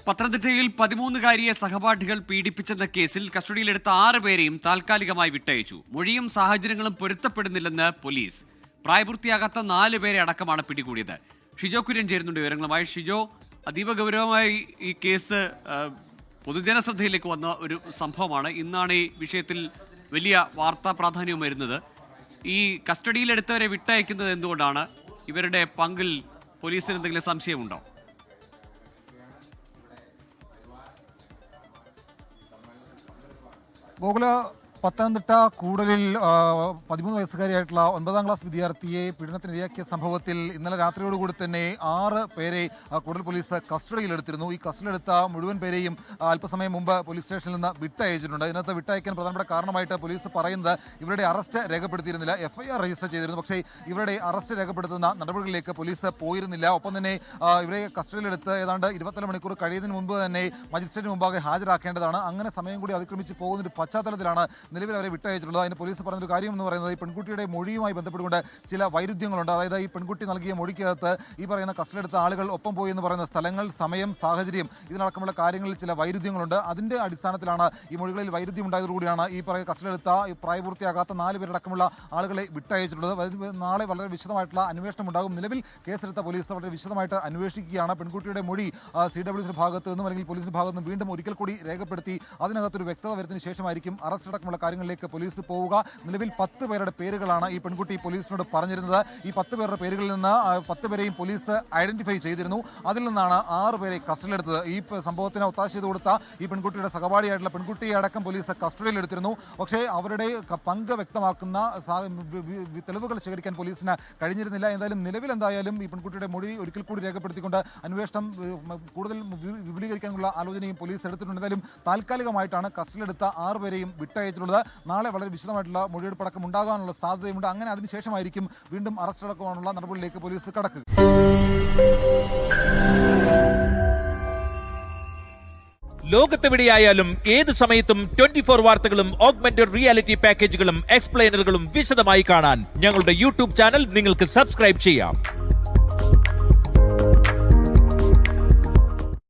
പത്തനംതിട്ടയിൽ 13-കാരിയെ സഹപാഠികൾ പീഡിപ്പിച്ചെന്ന കേസിൽ കസ്റ്റഡിയിലെടുത്ത 6 പേരെയും താൽക്കാലികമായി വിട്ടയച്ചു. മൊഴിയും സാഹചര്യങ്ങളും പൊരുത്തപ്പെടുന്നില്ലെന്ന് പോലീസ്. പ്രായപൂർത്തിയാകാത്ത 4 പേരെ അടക്കമാണ് പിടികൂടിയത്. ഷിജോ കുര്യൻ ചേരുന്നുണ്ട് വിവരങ്ങളുമായി. ഷിജോ, അതീവ ഗൗരവമായി ഈ കേസ് പൊതുജനശ്രദ്ധയിലേക്ക് വന്ന ഒരു സംഭവമാണ്. ഇന്നാണ് ഈ വിഷയത്തിൽ വലിയ വാർത്താ പ്രാധാന്യവും വരുന്നത്. ഈ കസ്റ്റഡിയിലെടുത്തവരെ വിട്ടയക്കുന്നത് എന്തുകൊണ്ടാണ്? ഇവരുടെ പങ്കിൽ പോലീസിന് എന്തെങ്കിലും സംശയമുണ്ടോ? ഗോകുല, പത്തനംതിട്ട കൂടലിൽ 13 വയസ്സുകാരിയായിട്ടുള്ള 9ാം ക്ലാസ് വിദ്യാർത്ഥിയെ പീഡനത്തിനിരയാക്കിയ സംഭവത്തിൽ ഇന്നലെ രാത്രിയോടുകൂടി തന്നെ 6 പേരെ കൂടൽ പോലീസ് കസ്റ്റഡിയിലെടുത്തിരുന്നു. ഈ കസ്റ്റഡിയിലെടുത്ത മുഴുവൻ പേരെയും അല്പസമയം മുമ്പ് പോലീസ് സ്റ്റേഷനിൽ നിന്ന് വിട്ടയച്ചിട്ടുണ്ട്. ഇതിനകത്ത് വിട്ടയക്കാൻ പ്രധാനപ്പെട്ട കാരണമായിട്ട് പോലീസ് പറയുന്നത് ഇവരുടെ അറസ്റ്റ് രേഖപ്പെടുത്തിയിരുന്നില്ല. FIR രജിസ്റ്റർ ചെയ്തിരുന്നു. പക്ഷേ ഇവരുടെ അറസ്റ്റ് രേഖപ്പെടുത്തുന്ന നടപടികളിലേക്ക് പോലീസ് പോയിരുന്നില്ല. ഒപ്പം തന്നെ ഇവരെ കസ്റ്റഡിയിലെടുത്ത് ഏതാണ്ട് 24 മണിക്കൂർ കഴിയുന്നതിന് മുമ്പ് തന്നെ മജിസ്ട്രേറ്റിന് മുമ്പാകെ ഹാജരാക്കേണ്ടതാണ്. അങ്ങനെ സമയം കൂടി അതിക്രമിച്ച് പോകുന്ന ഒരു പശ്ചാത്തലത്തിലാണ് നിലവിൽ അവരെ വിട്ടയച്ചിട്ടുള്ളത്. അതിന് പോലീസ് പറഞ്ഞൊരു കാര്യം എന്ന് പറയുന്നത് ഈ പെൺകുട്ടിയുടെ മൊഴിയുമായി ബന്ധപ്പെട്ടുകൊണ്ട് ചില വൈരുദ്ധ്യങ്ങളുണ്ട്. അതായത് ഈ പെൺകുട്ടി നൽകിയ മൊഴിക്കകത്ത് ഈ പറയുന്ന കസ്റ്റഡിയെടുത്ത ആളുകൾ ഒപ്പം പോയി എന്ന് പറയുന്ന സ്ഥലങ്ങൾ, സമയം, സാഹചര്യം ഇതിനടക്കമുള്ള കാര്യങ്ങളിൽ ചില വൈരുദ്ധ്യങ്ങളുണ്ട്. അതിന്റെ അടിസ്ഥാനത്തിലാണ് ഈ മൊഴികളിൽ വൈരുദ്ധ്യം ഉണ്ടായതോടുകൂടിയാണ് ഈ പറയുന്ന കസ്റ്റഡിയെടുത്ത പ്രായപൂർത്തിയാകാത്ത 4 പേരടക്കമുള്ള ആളുകളെ വിട്ടയച്ചിട്ടുള്ളത്. നാളെ വളരെ വിശദമായിട്ടുള്ള അന്വേഷണം ഉണ്ടാകും. നിലവിൽ കേസെടുത്ത പോലീസ് വളരെ വിശദമായിട്ട് അന്വേഷിക്കുകയാണ്. പെൺകുട്ടിയുടെ മൊഴി CWC ഭാഗത്ത് നിന്നും അല്ലെങ്കിൽ പോലീസിന്റെ ഭാഗത്ത് നിന്നും വീണ്ടും ഒരിക്കൽ കൂടി രേഖപ്പെടുത്തി അതിനകത്തൊരു വ്യക്തത വരുന്നതിന് ശേഷമായിരിക്കും അറസ്റ്റ് അടക്കമുള്ള കാര്യങ്ങളിലേക്ക് പോലീസ് പോവുക. നിലവിൽ 10 പേരുടെ പേരുകളാണ് ഈ പെൺകുട്ടി പോലീസിനോട് പറഞ്ഞിരുന്നത്. ഈ 10 പേരുടെ പേരുകളിൽ നിന്ന് 10 പേരെയും പോലീസ് ഐഡന്റിഫൈ ചെയ്തിരുന്നു. അതിൽ നിന്നാണ് 6 പേരെ കസ്റ്റഡിയിലെടുത്തത്. ഈ സംഭവത്തിന് ഒത്താശ ചെയ്ത് കൊടുത്ത ഈ പെൺകുട്ടിയുടെ സഹപാഠിയായിട്ടുള്ള പെൺകുട്ടിയെ അടക്കം പോലീസ് കസ്റ്റഡിയിലെടുത്തിരുന്നു. പക്ഷേ അവരുടെ പങ്ക് വ്യക്തമാക്കുന്ന തെളിവുകൾ ശേഖരിക്കാൻ പോലീസിന് കഴിഞ്ഞിരുന്നില്ല. എന്തായാലും നിലവിൽ എന്തായാലും ഈ പെൺകുട്ടിയുടെ മൊഴി ഒരിക്കൽ കൂടി രേഖപ്പെടുത്തിക്കൊണ്ട് അന്വേഷണം കൂടുതൽ വിപുലീകരിക്കാനുള്ള ആലോചനയും പോലീസ് എടുത്തിട്ടുണ്ട്. എന്തായാലും താൽക്കാലികമായിട്ടാണ് കസ്റ്റഡിയിലെടുത്ത 6 പേരെയും വിട്ടയച്ചിട്ടുള്ളത്. നാളെ വളരെ വിശദമായിട്ടുള്ള മൊഴിയെടുപ്പടക്കം ഉണ്ടാകാനുള്ള സാധ്യതയുണ്ട്. അങ്ങനെ അതിനുശേഷമായിരിക്കും വീണ്ടും അറസ്റ്റ് അടക്കമാനുള്ള നടപടിയിലേക്ക് പോലീസ് കടക്കുക. ലോകത്തെവിടെയായാലും ഏത് സമയത്തും 24 വാർത്തകളും ഓഗ്മെന്റഡ് റിയാലിറ്റി പാക്കേജുകളും എക്സ്പ്ലെയിനറുകളും വിശദമായി കാണാൻ ഞങ്ങളുടെ YouTube ചാനൽ നിങ്ങൾക്ക് സബ്സ്ക്രൈബ് ചെയ്യാം.